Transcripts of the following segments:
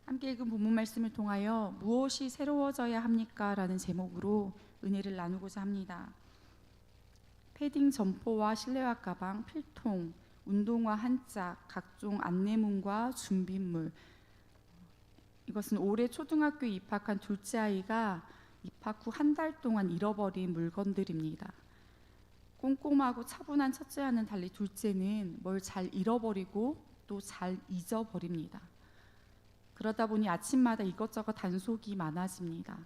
함께 읽은 본문 말씀을 통하여 무엇이 새로워져야 합니까? 라는 제목으로 은혜를 나누고자 합니다. 패딩 점포와 실내화 가방, 필통, 운동화 한 짝, 각종 안내문과 준비물. 이것은 올해 초등학교 입학한 둘째 아이가 입학 후 한 달 동안 잃어버린 물건들입니다. 꼼꼼하고 차분한 첫째와는 달리 둘째는 뭘 잘 잃어버리고 또 잘 잊어버립니다. 그러다 보니 아침마다 이것저것 단속이 많아집니다.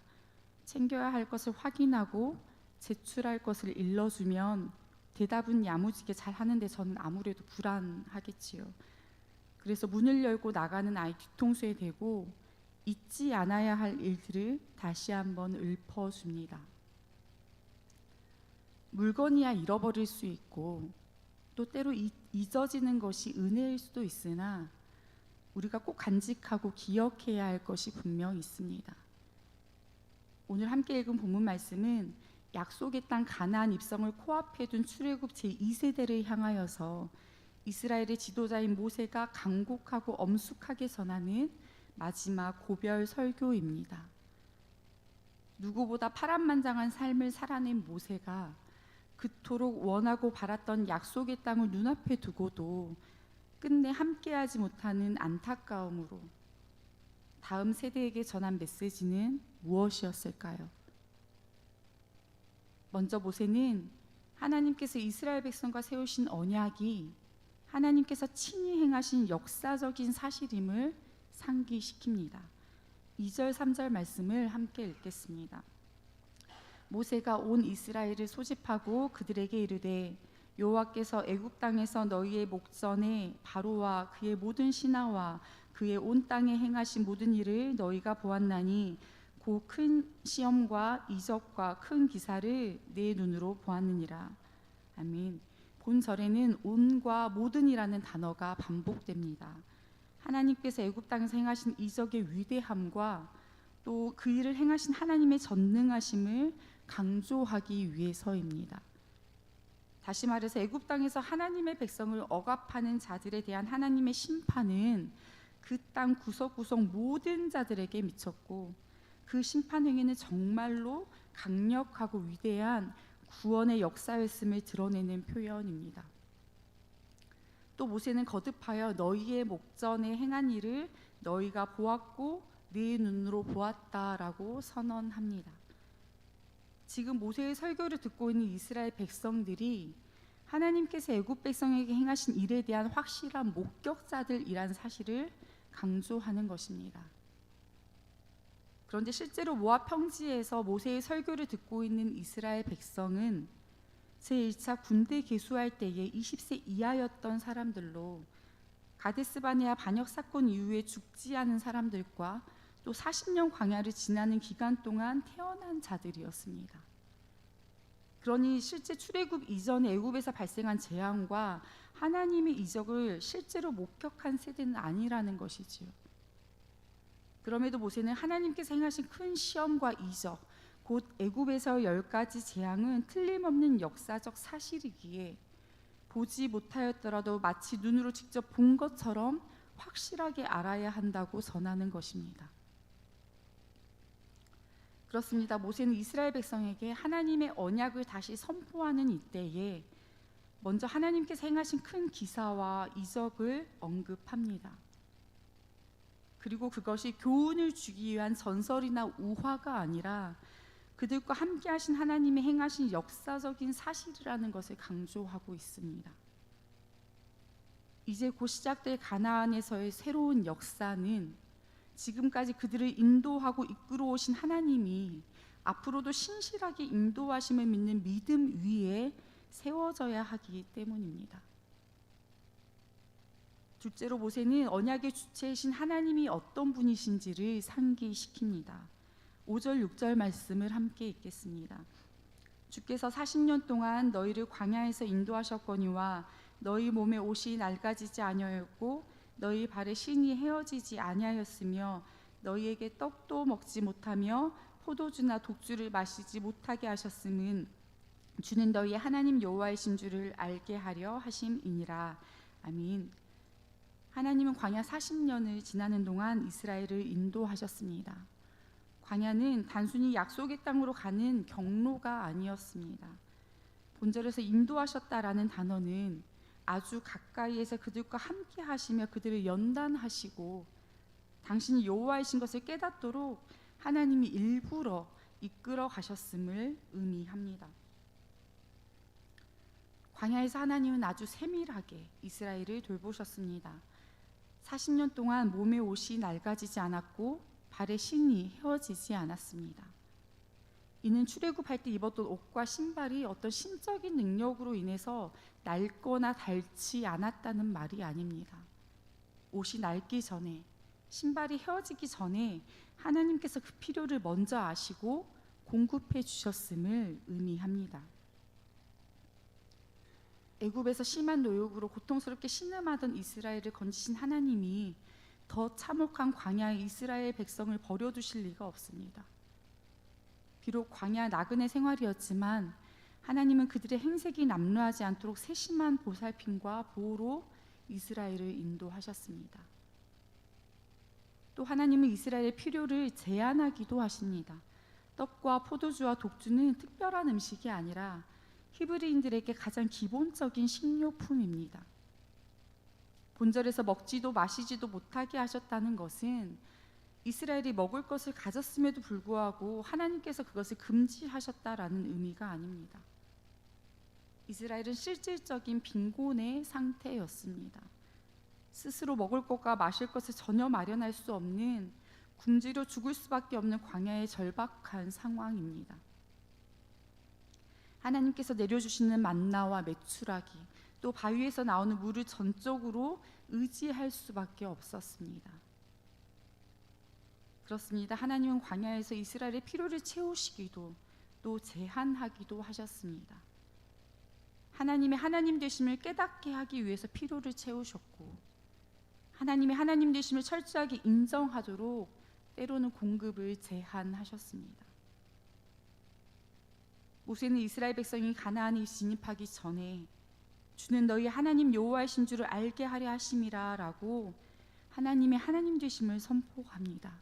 챙겨야 할 것을 확인하고 제출할 것을 일러주면 대답은 야무지게 잘 하는데 저는 아무래도 불안하겠지요. 그래서 문을 열고 나가는 아이 뒤통수에 대고 잊지 않아야 할 일들을 다시 한번 읊어줍니다. 물건이야 잃어버릴 수 있고 또 때로 잊어지는 것이 은혜일 수도 있으나 우리가 꼭 간직하고 기억해야 할 것이 분명 있습니다. 오늘 함께 읽은 본문 말씀은 약속의 땅 가나안 입성을 코앞에 둔 출애굽 제2세대를 향하여서 이스라엘의 지도자인 모세가 간곡하고 엄숙하게 전하는 마지막 고별 설교입니다. 누구보다 파란만장한 삶을 살아낸 모세가 그토록 원하고 바랐던 약속의 땅을 눈앞에 두고도 끝내 함께하지 못하는 안타까움으로 다음 세대에게 전한 메시지는 무엇이었을까요? 먼저 모세는 하나님께서 이스라엘 백성과 세우신 언약이 하나님께서 친히 행하신 역사적인 사실임을 상기시킵니다. 2절 3절 말씀을 함께 읽겠습니다. 모세가 온 이스라엘을 소집하고 그들에게 이르되 여호와께서 애굽 땅에서 너희의 목전에 바로와 그의 모든 신하와 그의 온 땅에 행하신 모든 일을 너희가 보았나니 그 큰 시험과 이적과 큰 기사를 내 눈으로 보았느니라. 아멘. 본절에는 온과 모든이라는 단어가 반복됩니다. 하나님께서 애굽 땅에서 행하신 이적의 위대함과 또 그 일을 행하신 하나님의 전능하심을 강조하기 위해서입니다. 다시 말해서 애굽 땅에서 하나님의 백성을 억압하는 자들에 대한 하나님의 심판은 그 땅 구석구석 모든 자들에게 미쳤고 그 심판 행위는 정말로 강력하고 위대한 구원의 역사였음을 드러내는 표현입니다. 또 모세는 거듭하여 너희의 목전에 행한 일을 너희가 보았고 네 눈으로 보았다라고 선언합니다. 지금 모세의 설교를 듣고 있는 이스라엘 백성들이 하나님께서 애굽 백성에게 행하신 일에 대한 확실한 목격자들이란 사실을 강조하는 것입니다. 그런데 실제로 모압 평지에서 모세의 설교를 듣고 있는 이스라엘 백성은 제1차 군대 개수할 때에 20세 이하였던 사람들로 가데스바네아 반역 사건 이후에 죽지 않은 사람들과 또 40년 광야를 지나는 기간 동안 태어난 자들이었습니다. 그러니 실제 출애굽 이전에 애굽에서 발생한 재앙과 하나님의 이적을 실제로 목격한 세대는 아니라는 것이지요. 그럼에도 모세는 하나님께서 행하신 큰 시험과 이적, 곧 애굽에서 10가지 재앙은 틀림없는 역사적 사실이기에 보지 못하였더라도 마치 눈으로 직접 본 것처럼 확실하게 알아야 한다고 전하는 것입니다. 그렇습니다. 모세는 이스라엘 백성에게 하나님의 언약을 다시 선포하는 이때에 먼저 하나님께서 행하신 큰 기사와 이적을 언급합니다. 그리고 그것이 교훈을 주기 위한 전설이나 우화가 아니라 그들과 함께 하신 하나님의 행하신 역사적인 사실이라는 것을 강조하고 있습니다. 이제 곧 시작될 가나안에서의 새로운 역사는 지금까지 그들을 인도하고 이끌어 오신 하나님이 앞으로도 신실하게 인도하심을 믿는 믿음 위에 세워져야 하기 때문입니다. 둘째로 모세는 언약의 주체이신 하나님이 어떤 분이신지를 상기시킵니다. 5절 6절 말씀을 함께 읽겠습니다. 주께서 40년 동안 너희를 광야에서 인도하셨거니와 너희 몸에 옷이 낡아지지 아니하였고 너희 발에 신이 헤어지지 아니하였으며 너희에게 떡도 먹지 못하며 포도주나 독주를 마시지 못하게 하셨음은 주는 너희의 하나님 여호와이신 줄을 알게 하려 하심이니라. 아멘. 하나님은 광야 40년을 지나는 동안 이스라엘을 인도하셨습니다. 광야는 단순히 약속의 땅으로 가는 경로가 아니었습니다. 본절에서 인도하셨다라는 단어는 아주 가까이에서 그들과 함께 하시며 그들을 연단하시고 당신이 여호와이신 것을 깨닫도록 하나님이 일부러 이끌어 가셨음을 의미합니다. 광야에서 하나님은 아주 세밀하게 이스라엘을 돌보셨습니다. 40년 동안 몸의 옷이 낡아지지 않았고 발의 신이 헤어지지 않았습니다. 이는 출애굽할 때 입었던 옷과 신발이 어떤 신적인 능력으로 인해서 낡거나 닳지 않았다는 말이 아닙니다. 옷이 낡기 전에, 신발이 헤어지기 전에 하나님께서 그 필요를 먼저 아시고 공급해 주셨음을 의미합니다. 애굽에서 심한 노역으로 고통스럽게 신음하던 이스라엘을 건지신 하나님이 더 참혹한 광야의 이스라엘 백성을 버려두실 리가 없습니다. 비록 광야 나그네 생활이었지만 하나님은 그들의 행색이 남루하지 않도록 세심한 보살핌과 보호로 이스라엘을 인도하셨습니다. 또 하나님은 이스라엘의 필요를 제한하기도 하십니다. 떡과 포도주와 독주는 특별한 음식이 아니라 히브리인들에게 가장 기본적인 식료품입니다. 본절에서 먹지도 마시지도 못하게 하셨다는 것은 이스라엘이 먹을 것을 가졌음에도 불구하고 하나님께서 그것을 금지하셨다라는 의미가 아닙니다. 이스라엘은 실질적인 빈곤의 상태였습니다. 스스로 먹을 것과 마실 것을 전혀 마련할 수 없는 굶주려 죽을 수밖에 없는 광야의 절박한 상황입니다. 하나님께서 내려주시는 만나와 메추라기, 또 바위에서 나오는 물을 전적으로 의지할 수밖에 없었습니다. 그렇습니다. 하나님은 광야에서 이스라엘의 필요를 채우시기도 또 제한하기도 하셨습니다. 하나님의 하나님 되심을 깨닫게 하기 위해서 필요를 채우셨고 하나님의 하나님 되심을 철저하게 인정하도록 때로는 공급을 제한하셨습니다. 모세는 이스라엘 백성이 가나안에 진입하기 전에 주는 너희 하나님 여호와이신 줄을 알게 하려 하심이라 라고 하나님의 하나님 되심을 선포합니다.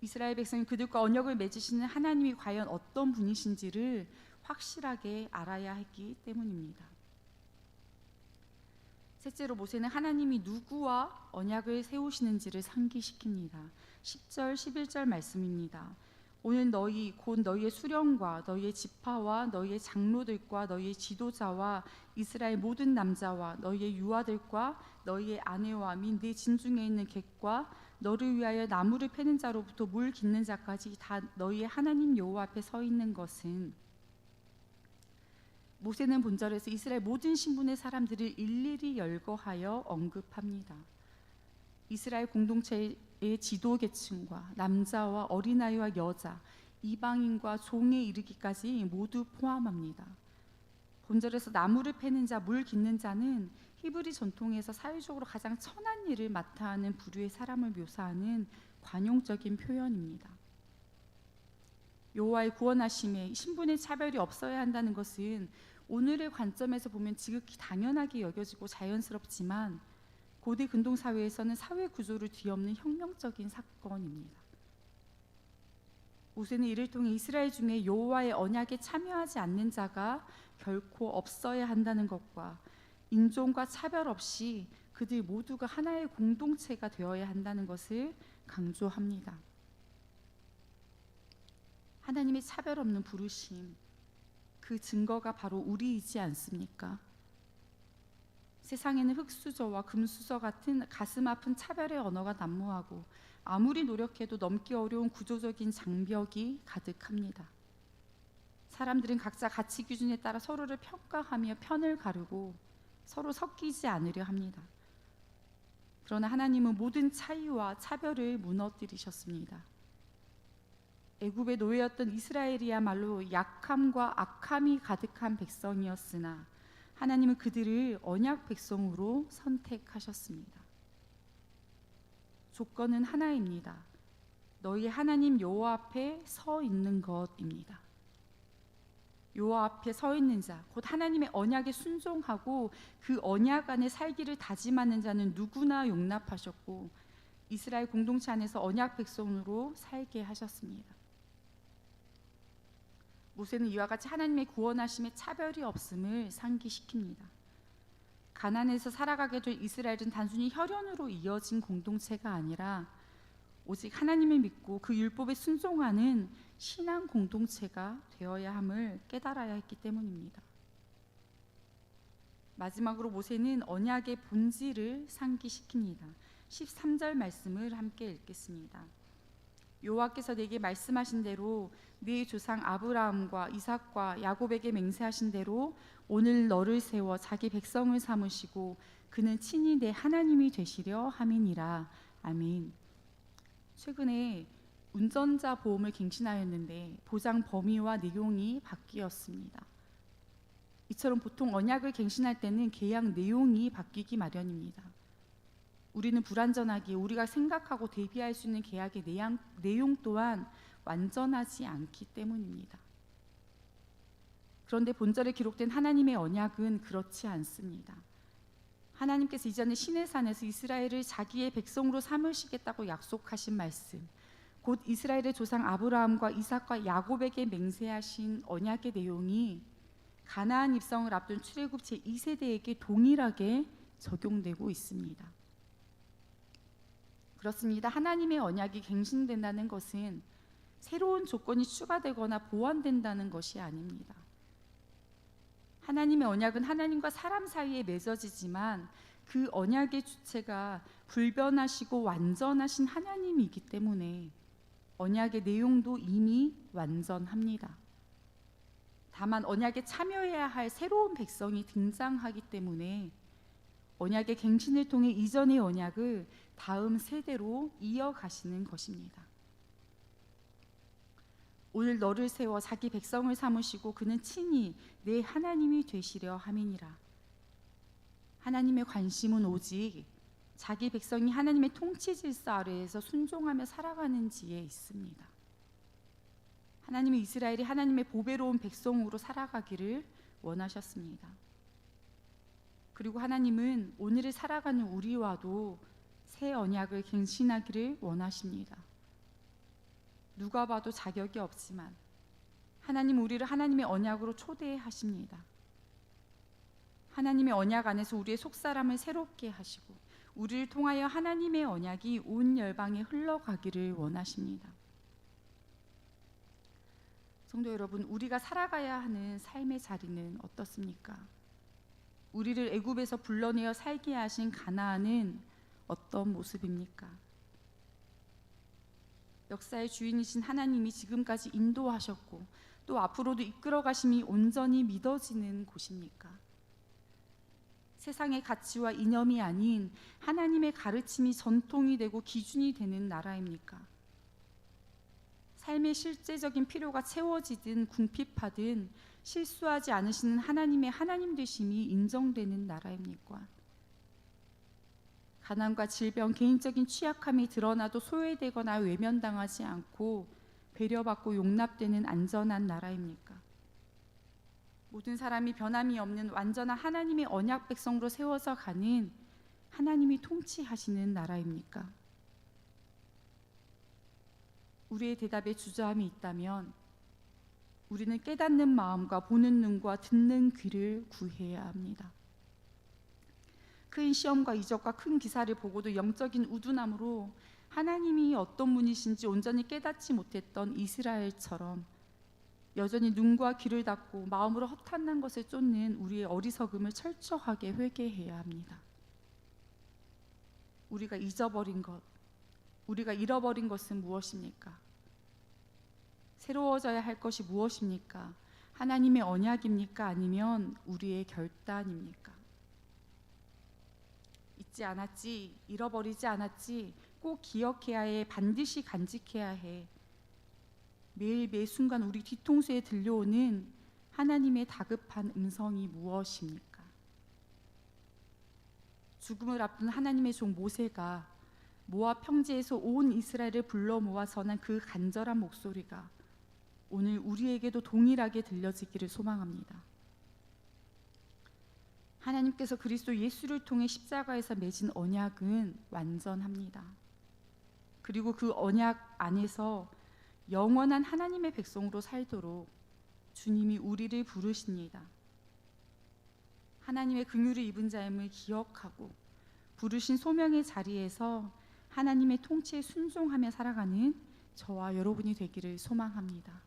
이스라엘 백성이 그들과 언약을 맺으시는 하나님이 과연 어떤 분이신지를 확실하게 알아야 했기 때문입니다. 셋째로 모세는 하나님이 누구와 언약을 세우시는지를 상기시킵니다. 10절 11절 말씀입니다. 오늘 너희 곧 너희의 수령과 너희의 지파와 너희의 장로들과 너희의 지도자와 이스라엘 모든 남자와 너희의 유아들과 너희의 아내와 및 네 진중에 있는 객과 너를 위하여 나무를 패는 자로부터 물 깃는 자까지 다 너희의 하나님 여호와 앞에 서 있는 것은 모세는 본절에서 이스라엘 모든 신분의 사람들을 일일이 열거하여 언급합니다. 이스라엘 공동체의 지도계층과 남자와 어린아이와 여자, 이방인과 종에 이르기까지 모두 포함합니다. 본절에서 나무를 패는 자, 물 깃는 자는 히브리 전통에서 사회적으로 가장 천한 일을 맡아 하는 부류의 사람을 묘사하는 관용적인 표현입니다. 여호와의 구원하심에 신분의 차별이 없어야 한다는 것은 오늘의 관점에서 보면 지극히 당연하게 여겨지고 자연스럽지만 고대 근동 사회에서는 사회 구조를 뒤엎는 혁명적인 사건입니다. 모세는 이를 통해 이스라엘 중에 여호와의 언약에 참여하지 않는 자가 결코 없어야 한다는 것과 인종과 차별 없이 그들 모두가 하나의 공동체가 되어야 한다는 것을 강조합니다. 하나님의 차별 없는 부르심, 그 증거가 바로 우리이지 않습니까? 세상에는 흙수저와 금수저 같은 가슴 아픈 차별의 언어가 난무하고 아무리 노력해도 넘기 어려운 구조적인 장벽이 가득합니다. 사람들은 각자 가치 기준에 따라 서로를 평가하며 편을 가르고 서로 섞이지 않으려 합니다. 그러나 하나님은 모든 차이와 차별을 무너뜨리셨습니다. 애굽의 노예였던 이스라엘이야말로 약함과 악함이 가득한 백성이었으나 하나님은 그들을 언약 백성으로 선택하셨습니다. 조건은 하나입니다. 너희 하나님 여호와 앞에 서 있는 것입니다. 여호와 앞에 서 있는 자, 곧 하나님의 언약에 순종하고 그 언약 안에 살기를 다짐하는 자는 누구나 용납하셨고 이스라엘 공동체 안에서 언약 백성으로 살게 하셨습니다. 모세는 이와 같이 하나님의 구원하심에 차별이 없음을 상기시킵니다. 가나안에서 살아가게 될 이스라엘은 단순히 혈연으로 이어진 공동체가 아니라 오직 하나님을 믿고 그 율법에 순종하는 신앙 공동체가 되어야 함을 깨달아야 했기 때문입니다. 마지막으로 모세는 언약의 본질을 상기시킵니다. 13절 말씀을 함께 읽겠습니다. 여호와께서 내게 말씀하신 대로 네 조상 아브라함과 이삭과 야곱에게 맹세하신 대로 오늘 너를 세워 자기 백성을 삼으시고 그는 친히 내 하나님이 되시려 함이니라. 아멘. 최근에 운전자 보험을 갱신하였는데 보장 범위와 내용이 바뀌었습니다. 이처럼 보통 언약을 갱신할 때는 계약 내용이 바뀌기 마련입니다. 우리는 불완전하기에 우리가 생각하고 대비할 수 있는 계약의 내용 또한 완전하지 않기 때문입니다. 그런데 본절에 기록된 하나님의 언약은 그렇지 않습니다. 하나님께서 이전에 시내산에서 이스라엘을 자기의 백성으로 삼으시겠다고 약속하신 말씀, 곧 이스라엘의 조상 아브라함과 이삭과 야곱에게 맹세하신 언약의 내용이 가나안 입성을 앞둔 출애굽 제2세대에게 동일하게 적용되고 있습니다. 그렇습니다. 하나님의 언약이 갱신된다는 것은 새로운 조건이 추가되거나 보완된다는 것이 아닙니다. 하나님의 언약은 하나님과 사람 사이에 맺어지지만 그 언약의 주체가 불변하시고 완전하신 하나님이기 때문에 언약의 내용도 이미 완전합니다. 다만 언약에 참여해야 할 새로운 백성이 등장하기 때문에 언약의 갱신을 통해 이전의 언약을 다음 세대로 이어가시는 것입니다. 오늘 너를 세워 자기 백성을 삼으시고 그는 친히 내 하나님이 되시려 함이니라. 하나님의 관심은 오직 자기 백성이 하나님의 통치 질서 아래에서 순종하며 살아가는지에 있습니다. 하나님은 이스라엘이 하나님의 보배로운 백성으로 살아가기를 원하셨습니다. 그리고 하나님은 오늘을 살아가는 우리와도 새 언약을 갱신하기를 원하십니다. 누가 봐도 자격이 없지만 하나님 우리를 하나님의 언약으로 초대하십니다. 하나님의 언약 안에서 우리의 속사람을 새롭게 하시고 우리를 통하여 하나님의 언약이 온 열방에 흘러가기를 원하십니다. 성도 여러분, 우리가 살아가야 하는 삶의 자리는 어떻습니까? 우리를 애굽에서 불러내어 살게 하신 가나안은 어떤 모습입니까? 역사의 주인이신 하나님이 지금까지 인도하셨고 또 앞으로도 이끌어 가심이 온전히 믿어지는 곳입니까? 세상의 가치와 이념이 아닌 하나님의 가르침이 전통이 되고 기준이 되는 나라입니까? 삶의 실제적인 필요가 채워지든 궁핍하든 실수하지 않으시는 하나님의 하나님 되심이 인정되는 나라입니까? 가난과 질병, 개인적인 취약함이 드러나도 소외되거나 외면당하지 않고 배려받고 용납되는 안전한 나라입니까? 모든 사람이 변함이 없는 완전한 하나님의 언약 백성으로 세워서 가는 하나님이 통치하시는 나라입니까? 우리의 대답에 주저함이 있다면 우리는 깨닫는 마음과 보는 눈과 듣는 귀를 구해야 합니다. 큰 시험과 이적과 큰 기사를 보고도 영적인 우둔함으로 하나님이 어떤 분이신지 온전히 깨닫지 못했던 이스라엘처럼 여전히 눈과 귀를 닫고 마음으로 허탄난 것을 쫓는 우리의 어리석음을 철저하게 회개해야 합니다. 우리가 잊어버린 것, 우리가 잃어버린 것은 무엇입니까? 새로워져야 할 것이 무엇입니까? 하나님의 언약입니까? 아니면 우리의 결단입니까? 잊지 않았지, 잃어버리지 않았지, 꼭 기억해야 해, 반드시 간직해야 해. 매일 매 순간 우리 뒤통수에 들려오는 하나님의 다급한 음성이 무엇입니까? 죽음을 앞둔 하나님의 종 모세가 모압 평지에서 온 이스라엘을 불러 모아 전한 그 간절한 목소리가 오늘 우리에게도 동일하게 들려지기를 소망합니다. 하나님께서 그리스도 예수를 통해 십자가에서 맺은 언약은 완전합니다. 그리고 그 언약 안에서 영원한 하나님의 백성으로 살도록 주님이 우리를 부르십니다. 하나님의 긍휼을 입은 자임을 기억하고 부르신 소명의 자리에서 하나님의 통치에 순종하며 살아가는 저와 여러분이 되기를 소망합니다.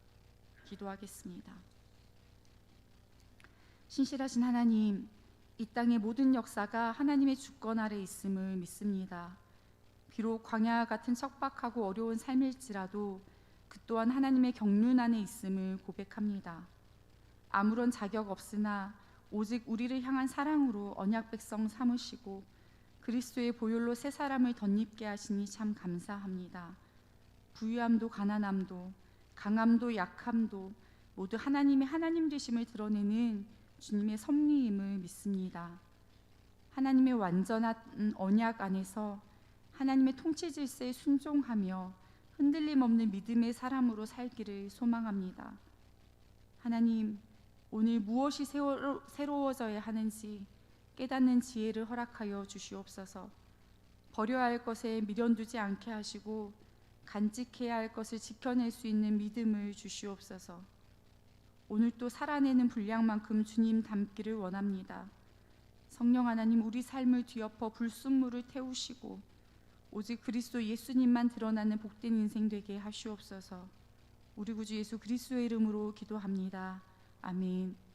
기도하겠습니다. 신실하신 하나님, 이 땅의 모든 역사가 하나님의 주권 아래 있음을 믿습니다. 비록 광야 같은 척박하고 어려운 삶일지라도 그 또한 하나님의 경륜 안에 있음을 고백합니다. 아무런 자격 없으나 오직 우리를 향한 사랑으로 언약 백성 삼으시고 그리스도의 보혈로 새 사람을 덧입게 하시니 참 감사합니다. 부유함도 가난함도 강함도 약함도 모두 하나님의 하나님 되심을 드러내는 주님의 섭리임을 믿습니다. 하나님의 완전한 언약 안에서 하나님의 통치 질서에 순종하며 흔들림 없는 믿음의 사람으로 살기를 소망합니다. 하나님, 오늘 무엇이 새로워져야 하는지 깨닫는 지혜를 허락하여 주시옵소서. 버려야 할 것에 미련두지 않게 하시고 간직해야 할 것을 지켜낼 수 있는 믿음을 주시옵소서. 오늘 또 살아내는 분량만큼 주님 닮기를 원합니다. 성령 하나님, 우리 삶을 뒤엎어 불순물을 태우시고 오직 그리스도 예수님만 드러나는 복된 인생 되게 하시옵소서. 우리 구주 예수 그리스도의 이름으로 기도합니다. 아멘.